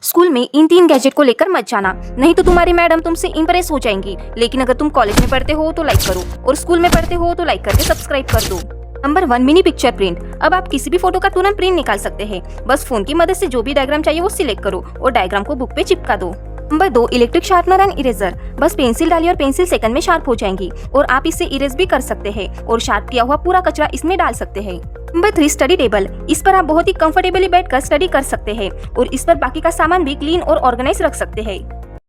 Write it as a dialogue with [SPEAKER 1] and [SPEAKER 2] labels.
[SPEAKER 1] School में इन 3 gadget को लेकर मत जाना, नहीं तो तुम्हारी मैडम तुमसे इम्प्रेस हो जाएंगी। लेकिन अगर तुम कॉलेज में पढ़ते हो तो लाइक करो और स्कूल में पढ़ते हो तो लाइक करके सब्सक्राइब कर दो। Number 1, mini picture print. अब आप किसी भी फोटो का तुरंत प्रिंट निकाल सकते हैं। बस फोन की मदद से जो भी डायग्राम चाहिए वो सिलेक्ट करो और डायग्राम को बुक पे चिपका दो। Number 2, electric sharpener and eraser. बस पेंसिल डालिए और पेंसिल सेकंड में शार्प हो जाएंगी और आप इसे इरेज भी कर सकते हैं और शार्प किया हुआ पूरा कचरा इसमें डाल सकते हैं। Number 3, study table. इस पर आप बहुत ही कंफर्टेबली बैठकर स्टडी कर सकते हैं और इस पर बाकी का सामान भी क्लीन और ऑर्गेनाइज रख सकते हैं।